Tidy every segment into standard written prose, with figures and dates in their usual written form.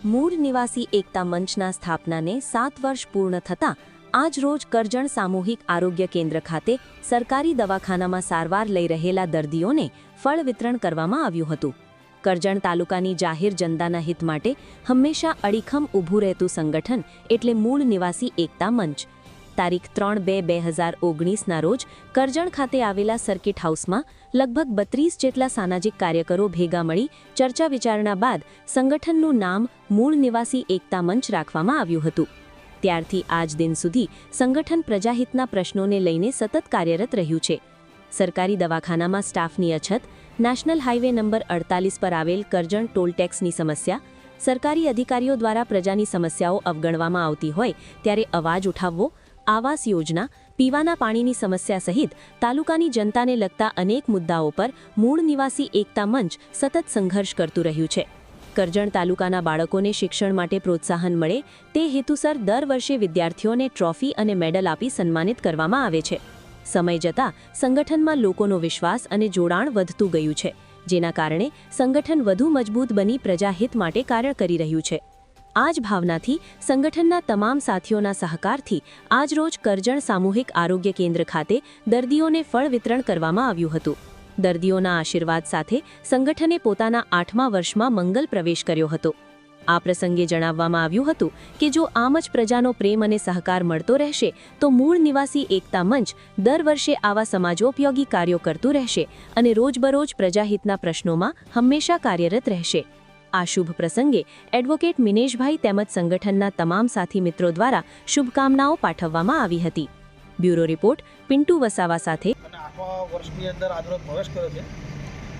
મૂળ નિવાસી એકતા મંચના સ્થાપનાને 7 વર્ષ પૂર્ણ થતાં આજ રોજ કરજણ સામૂહિક આરોગ્ય કેન્દ્ર ખાતે સરકારી દવાખાનામાં સારવાર લઈ રહેલા દર્દીઓને ફળ વિતરણ કરવામાં આવ્યું હતું. કરજણ તાલુકાની જાહેર જનતાના હિત માટે હંમેશા અડીખમ ઊભું રહેતું સંગઠન એટલે મૂળ નિવાસી એકતા મંચ. તારીખ 3/2/2019ના રોજ કરજણ ખાતે આવેલા સર્કિટ હાઉસમાં લગભગ 32 જેટલા સામાજિક કાર્યકરો ભેગા મળી ચર્ચા વિચારણા બાદ સંગઠનનું નામ મૂળ નિવાસી એકતા મંચ રાખવામાં આવ્યું હતું. ત્યારથી આજ દિન સુધી સંગઠન પ્રજાહિતના પ્રશ્નોને લઈને સતત કાર્યરત રહ્યું છે. સરકારી દવાખાનામાં સ્ટાફની અછત, નેશનલ હાઈવે નંબર 48 પર આવેલ કરજણ ટોલ ટેક્સની સમસ્યા, સરકારી અધિકારીઓ દ્વારા પ્રજાની સમસ્યાઓ અવગણવામાં આવતી હોય ત્યારે અવાજ ઉઠાવવો, આવાસ યોજના, પીવાના પાણીની સમસ્યા સહિત તાલુકાની જનતાને લગતા અનેક મુદ્દાઓ પર મૂળ નિવાસી એકતા મંચ સતત સંઘર્ષ કરતું રહ્યું છે. કરજણ તાલુકાના બાળકોને શિક્ષણ માટે પ્રોત્સાહન મળે તે હેતુસર દર વર્ષે વિદ્યાર્થીઓને ટ્રોફી અને મેડલ આપી સન્માનિત કરવામાં આવે છે. સમય જતાં સંગઠનમાં લોકોનો વિશ્વાસ અને જોડાણ વધતું ગયું છે, જેના કારણે સંગઠન વધુ મજબૂત બની પ્રજાહિત માટે કાર્ય કરી રહ્યું છે. આ જ ભાવનાથી સંગઠનના તમામ સાથીઓના સહકારથી આજરોજ કરજણ સામૂહિક આરોગ્ય કેન્દ્ર ખાતે દર્દીઓને ફળ વિતરણ કરવામાં આવ્યું હતું. દર્દીઓના આશીર્વાદ સાથે સંગઠને પોતાના 8મા વર્ષમાં મંગલ પ્રવેશ કર્યો હતો. આ પ્રસંગે જણાવવામાં આવ્યું હતું કે જો આમ જ પ્રજાનો પ્રેમ અને સહકાર મળતો રહેશે તો મૂળ નિવાસી એકતા મંચ દર વર્ષે આવા સમાજોપયોગી કાર્યો કરતું રહેશે અને રોજબરોજ પ્રજાહિતના પ્રશ્નોમાં હંમેશા કાર્યરત રહેશે. આ શુભ પ્રસંગે એડવોકેટ મિનેશભાઈ તેમજ સંગઠનના તમામ સાથી મિત્રો દ્વારા શુભકામનાઓ પાઠવવામાં આવી હતી. બ્યુરો રિપોર્ટ પિન્ટુ વસાવા સાથે. 8મા વર્ષની અંદર આજરોજ પ્રવેશ કર્યો છે.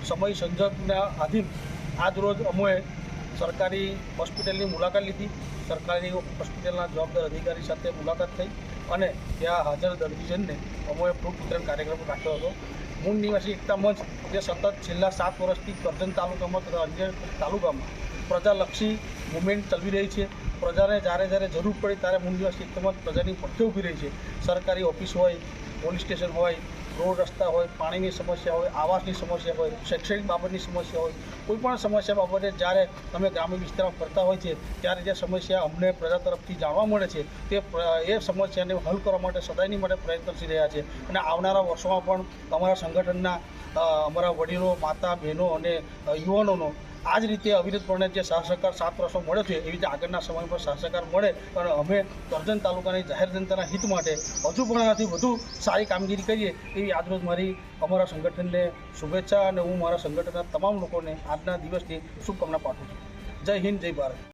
સમય સંજોગના આધીન આજરોજ અમે સરકારી હોસ્પિટલની મુલાકાત લીધી. સરકારી હોસ્પિટલના જવાબદાર અધિકારી સાથે મુલાકાત થઈ અને ત્યાં હાજર દર્દીજનને અમે ફ્રૂટ વિતરણ કાર્યક્રમ રાખ્યો હતો. મૂળ નિવાસી એકતા મંચ જે સતત છેલ્લા 7 વર્ષથી કરજણ તાલુકામાં તથા અન્ય તાલુકામાં પ્રજાલક્ષી મુવમેન્ટ ચલાવી રહી છે. પ્રજાને જ્યારે જરૂર પડે ત્યારે મૂળ નિવાસી એકતા મંચ પ્રજાની પડખે ઊભી રહી છે. સરકારી ઓફિસ હોય, પોલીસ સ્ટેશન હોય, રોડ રસ્તા હોય, પાણીની સમસ્યા હોય, આવાસની સમસ્યા હોય, શૈક્ષણિક બાબતની સમસ્યા હોય, કોઈપણ સમસ્યા બાબતે જ્યારે અમે ગ્રામ્ય વિસ્તારમાં ફરતા હોય છે ત્યારે જે સમસ્યા અમને પ્રજા તરફથી જાણવા મળે છે તે એ સમસ્યાને હલ કરવા માટે સદાયની માટે પ્રયત્નશીલ રહ્યા છે. અને આવનારા વર્ષોમાં પણ અમારા સંગઠનના અમારા વડીલો, માતા, બહેનો અને યુવાનોનો આ જ રીતે અવિરતપણે જે સહસહકાર 7 વર્ષો મળ્યો છે એવી રીતે આગળના સમય પર સહસહકાર મળે અને અમે કરજણ તાલુકાની જાહેર જનતાના હિત માટે હજુ પણ આનાથી વધુ સારી કામગીરી કરીએ એવી આજરોજ મારી અમારા સંગઠનને શુભેચ્છા અને હું મારા સંગઠનના તમામ લોકોને આજના દિવસની શુભકામના પાઠવું છું. જય હિન્દ, જય ભારત.